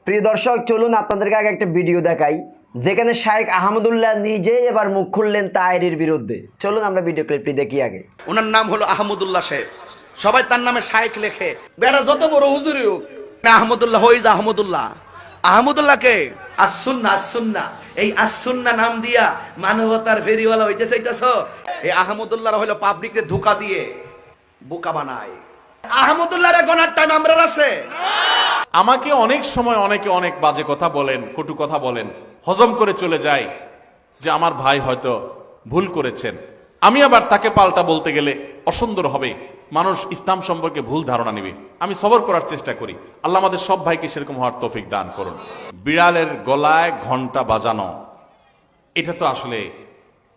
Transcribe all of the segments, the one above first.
প্রিয় দর্শক, চলুন আপনাদেরকে আগে একটা ভিডিও দেখাই যেখানে শাইখ আহমদুল্লাহ নিজেই এবার মুখ খুললেন তাহেরির বিরুদ্ধে। চলুন আমরা ভিডিও ক্লিপটি দেখি আগে। ওনার নাম হলো আহমদুল্লাহ সাহেব, সবাই তার নামে শাইখ লেখে। বেড়া যত বড় হুজুরি হোক না, আহমদুল্লাহ হইজ আহমদুল্লাহ। আহমদুল্লাহকে আসুন্না আসুন্না, এই আসুন্না নাম দিয়া মানবতার ফেরিওয়ালা হইতে চাইতেছ। এই আহমদুল্লাহ হলো পাবলিককে ধোঁকা দিয়ে বোকা বানায়। আহমদুল্লাহর গনার টাইম আমরা আছে। আমাকে অনেক সময় অনেকে অনেক বাজে কথা বলেন, কটু কথা বলেন, হজম করে চলে যায় যে আমার ভাই হয়তো ভুল করেছেন। আমি আবার তাকে পাল্টা বলতে গেলে অসুন্দর হবে, মানুষ ইসলাম সম্পর্কে ভুল ধারণা নেবে। আমি সবর করার চেষ্টা করি। আল্লাহ আমাদের সব ভাইকে সেরকম হওয়ার তৌফিক দান করুন। বিড়ালের গলায় ঘন্টা বাজানো, এটা তো আসলে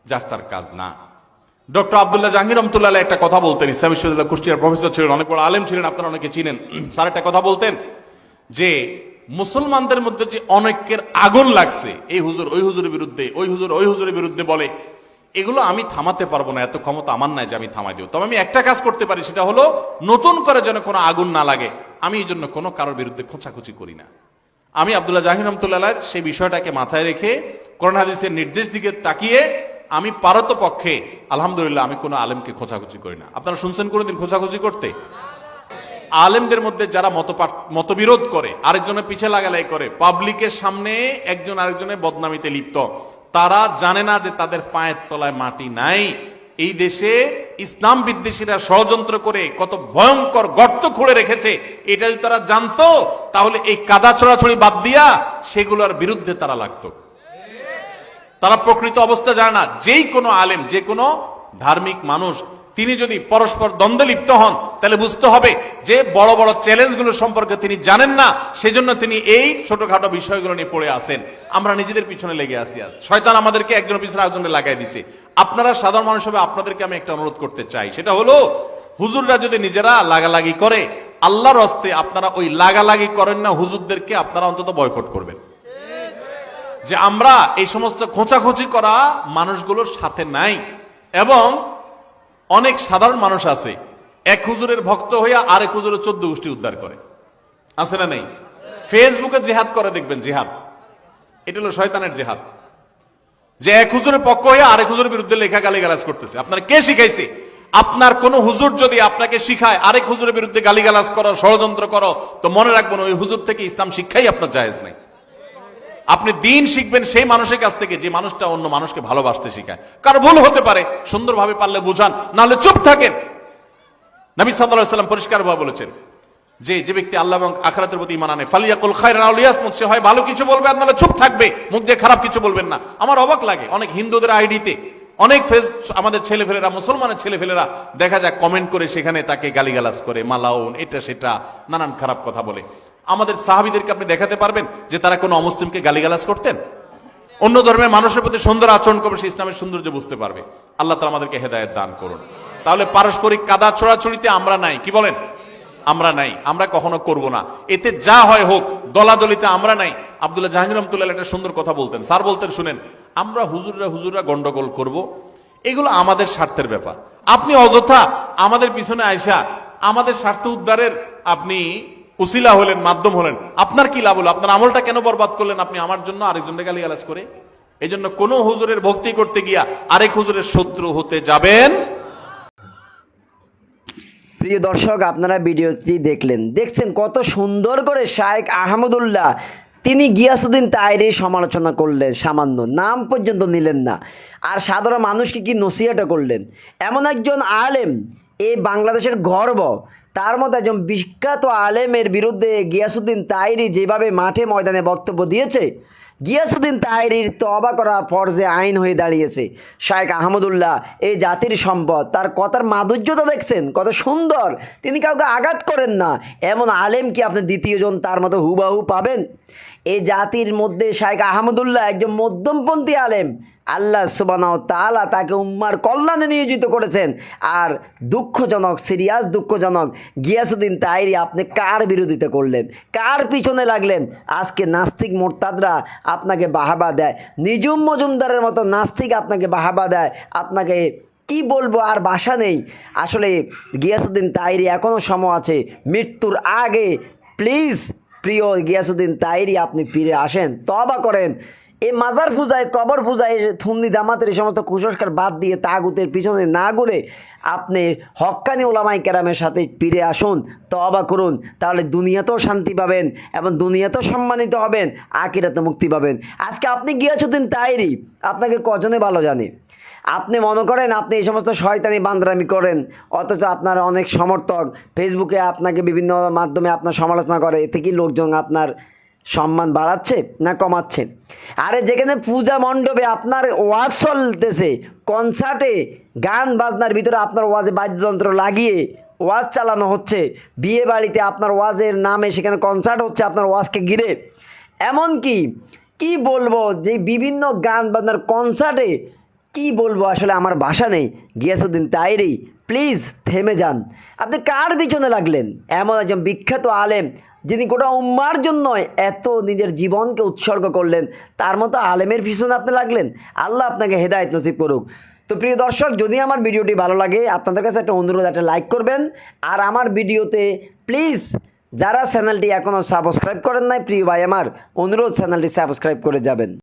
যার তার কাজ না। ডক্টর আব্দুল্লাহ জাহাঙ্গীর রহমতুল্লাহ আলাইহি একটা কথা বলতেন। ইসলাম বিশ্ববিদ্যালয় কুষ্টিয়ার প্রফেসর ছিলেন, অনেক বড় আলেম ছিলেন, আপনারা অনেকে চিনেন। স্যার একটা কথা বলতেন যে মুসলমানদের মধ্যে যে অনেকের আগুন লাগছে, এই হুজুর ওই হুজুরের বিরুদ্ধে, ওই হুজুর ওই হুজুরের বিরুদ্ধে বলে, এগুলো আমি থামাতে পারবো না, এত ক্ষমতা আমার নাই যে আমি থামাই দেব। তবে আমি একটা কাজ করতে পারি, সেটা হলো নতুন করে যেন কোনো আগুন না লাগে, আমি এই জন্য কোনো কারোর বিরুদ্ধে খোঁচাখুচি করি না। আমি আব্দুল্লাহ জাহাঙ্গীর রহমতুল্লাহ আলাইহির সেই বিষয়টাকে মাথায় রেখে কোরআন হাদিসের নির্দেশ দিকে তাকিয়ে আমি পারত পক্ষে আলহামদুলিল্লাহ আমি কোনো আলেমকে খোঁচাখুচি করি না। আপনারা শুনছেন কোনোদিন খোঁচাখুচি করতে? আলেমদের মধ্যে যারা মতবিরোধ করে, আরেকজনের পিছে লাগালাই করে, পাবলিকের সামনে একজন আরেকজনের বদনামিতে লিপ্ত, তারা জানে না যে তাদের পায়ের তলায় মাটি নাই। এই দেশে ইসলাম বিদ্বেষীরা ষড়যন্ত্র করে কত ভয়ঙ্কর গর্ত খুঁড়ে রেখেছে, এটা যদি তারা জানতো তাহলে এই কাদা ছড়াছড়ি বাদ দিয়া সেগুলোর বিরুদ্ধে তারা লাগতো। তারা প্রকৃত অবস্থা জানে না। যেই কোনো আলেম, যে কোনো ধার্মিক মানুষ, তিনি যদি পরস্পর দ্বন্দ্বে লিপ্ত হন তাহলে বুঝতে হবে যে বড় বড় চ্যালেঞ্জগুলো সম্পর্কে তিনি জানেন না, সেজন্য তিনি এই ছোটখাটো বিষয়গুলো নিয়ে পড়ে আসেন। আমরা নিজেদের পিছনে লেগে আসি। আজ শয়তান আমাদেরকে একজনের পিছনে একজনে লাগাই দিছে। আপনারা সাধারণ মানুষ হবে, আপনাদেরকে আমি একটা অনুরোধ করতে চাই, সেটা হলো হুজুররা যদি নিজেরা লাগালাগি করে, আল্লাহর হস্তে আপনারা ওই লাগালাগি করেন না, হুজুরদেরকে আপনারা অন্তত বয়কট করবেন। যে আমরা এই সমস্ত খোঁচাখুচি করা মানুষগুলোর সাথে নাই। এবং অনেক সাধারণ মানুষ আছে এক হুজুরের ভক্ত হইয়া আরেক হুজুরের 14 গোষ্ঠী উদ্ধার করে, আছে না নেই? ফেসবুকে জেহাদ করে দেখবেন, জেহাদ, এটা হলো শয়তানের জেহাদ। যে এক হুজুরের পক্ষ হইয়া আরেক হুজুরের বিরুদ্ধে লেখা গালিগালাজ করতেছে। আপনার কে শিখাইছে? আপনার কোন হুজুর যদি আপনাকে শিখায় আরেক হুজুরের বিরুদ্ধে গালিগালাজ করো, ষড়যন্ত্র করো, তো মনে রাখবেন ওই হুজুর থেকে ইসলাম শিক্ষাই আপনার জায়েজ নাই। আপনি দিন শিখবেন সেই মানুষের কাছ থেকে যে মানুষটা অন্য মানুষকে ভালোবাসতে শিখায়। কারো ভুল হতে পারে, সুন্দরভাবে পারলে বুঝান, নাহলে চুপ থাকেন। নবী সাল্লাল্লাহু আলাইহি ওয়াসাল্লাম পরিষ্কারভাবে বলেছেন যে যে ব্যক্তি আল্লাহ এবং আখিরাতের প্রতি ঈমান আনে, ফালিয়াকুল খায়রান আও লিয়াসমুত, সে হয় ভালো কিছু বলবে আর নাহলে চুপ থাকবে, মুখ দিয়ে খারাপ কিছু বলবেন না। আমার অবাক লাগে, অনেক হিন্দুদের আইডিতে অনেক আমাদের ছেলেফেলেরা, মুসলমানের ছেলেফেলেরা দেখা যায় কমেন্ট করে সেখানে তাকে গালিগালাজ করে, মালাউন, এটা সেটা নানান খারাপ কথা বলে। আমাদের সাহাবীদেরকে আপনি দেখাতে পারবেন যে তারা কোনো অমুসলিমকে গালিগালাজ করতেন? অন্য ধর্মের মানুষের প্রতি সুন্দর আচরণ করবে, সে ইসলামের সৌন্দর্য বুঝতে পারবে। আল্লাহ তাআলা আমাদেরকে হেদায়েত দান করুন। তাহলে পারস্পরিক কাদা ছড়াছড়িতে আমরা নাই, কি বলেন? আমরা নাই, আমরা কখনো করব না। এতে যা হয় হোক, দলাদলিতে আমরা নাই। আব্দুল্লাহ জাহাঙ্গীর রহমতুল্লাহ একটা সুন্দর কথা বলতেন। স্যার বলতেন, শুনেন, আমরা হুজুররা গন্ডগোল করব, এগুলো আমাদের স্বার্থের ব্যাপার। আপনি অযথা আমাদের পিছনে আইসা আমাদের স্বার্থ উদ্ধারের আপনি উসিলা হলেন, মাধ্যম হলেন, আপনার কি লাভ হলো? আপনার আমলটা কেন বরবাদ করলেন আপনি আমার জন্য, আরেকজনকে গালিগালাজ করে? এই জন্য কোন হুজুরের ভক্তি করতে গিয়া আরেক হুজুরের শত্রু হতে যাবেন। প্রিয় দর্শক, আপনারা ভিডিওটি দেখছেন কত সুন্দর করে শাইখ আহমদুল্লাহ তিনি গিয়াসউদ্দিন তাহেরির সমালোচনা করলেন, সামান্য নাম পর্যন্ত নিলেন না, আর সাধারণ মানুষকে কি নসিহতও করলেন। এমন একজন আলেম, এই বাংলাদেশের গর্ব, তার মধ্যে একজন বিখ্যাত আলেমের বিরুদ্ধে গিয়াসউদ্দিন তাহেরি যেভাবে মাঠে ময়দানে বক্তব্য দিয়েছে, গিয়াসউদ্দিন তাহেরির তওবা করা ফরজে আইন হয়ে দাঁড়িয়েছে। শাইখ আহমদুল্লাহ এই জাতির সম্পদ, তার কথার মাধুর্যতা দেখছেন কত সুন্দর, তিনি কাউকে আঘাত করেন না। এমন আলেম কি আপনি দ্বিতীয়জন তার মতো হুবাহু পাবেন? এই জাতির মধ্যে শাইখ আহমদুল্লাহ একজন মধ্যমপন্থী আলেম। আল্লাহ সুবহানাহু ওয়া তাআলা তাকে উম্মার কল্যাণে নিয়োজিত করেছেন। আর দুঃখজনক, সিরিয়াস দুঃখজনক, গিয়াসউদ্দিন তাহেরি আপনি কার বিরোধিতা করলেন, কার পিছনে লাগলেন? আজকে নাস্তিক মোরতাদরা আপনাকে বাহাবা দেয়, নিজুম মজুমদারের মতো নাস্তিক আপনাকে বাহাবা দেয়। আপনাকে কি বলবো, আর ভাষা নেই। আসলে গিয়াসউদ্দিন তাহেরি এখনও সময় আছে, মৃত্যুর আগে প্লিজ প্রিয় গিয়াসউদ্দিন তাহেরি আপনি ফিরে আসেন, তওবা করেন। এই মাজার পূজায়, কবর পূজায়, থুন্নি দামাতের এই সমস্ত কুসংস্কার বাদ দিয়ে তাগুতের পিছনে না ঘুরে আপনি হক্কানি ওলামাই কেরামের সাথে ফিরে আসুন, তওবা করুন। তাহলে দুনিয়াতেও শান্তি পাবেন এবং দুনিয়াতেও সম্মানিত হবেন, আখিরাতে মুক্তি পাবেন। আজকে আপনি গিয়াসউদ্দিন তাহেরি, আপনাকে কজনে ভালো জানে? আপনি মনে করেন আপনি এই সমস্ত শয়তানি বান্দরামি করেন, অথচ আপনার অনেক সমর্থক ফেসবুকে আপনাকে বিভিন্ন মাধ্যমে আপনার সমালোচনা করে। এতে কি লোকজন আপনার সম্মান বাড়াচ্ছে না কমাচ্ছে? আরে যেখানে পূজা মণ্ডপে আপনার ওয়াজ চলতেছে, কনসার্টে গান বাজনার ভিতরে আপনার ওয়াজে বাদ্যযন্ত্র লাগিয়ে ওয়াজ চালানো হচ্ছে, বিয়ে বাড়িতে আপনার ওয়াজের নামে সেখানে কনসার্ট হচ্ছে আপনার ওয়াজকে ঘিরে, এমনকি কি বলবো যে বিভিন্ন গান বাজনার কনসার্টে কি বলবো, আসলে আমার ভাষা নেই। গিয়াসউদ্দিন তাহেরি, প্লিজ থেমে যান। আপনি কার পিছনে লাগলেন? এমন একজন বিখ্যাত আলেম যিনি গোটা উম্মার জন্য এত নিজের জীবনকে উৎসর্গ করলেন, তার মতো আলেমের পিছনে আপনি লাগলেন। আল্লাহ আপনাকে হেদায়েত নসিব করুক। তো প্রিয় দর্শক, যদি আমার ভিডিওটি ভালো লাগে, আপনাদের কাছে একটা অনুরোধ, একটা লাইক করবেন। আর আমার ভিডিওতে প্লিজ যারা চ্যানেলটি এখনও সাবস্ক্রাইব করেন নাই, প্রিয় ভাই আমার অনুরোধ চ্যানেলটি সাবস্ক্রাইব করে যাবেন।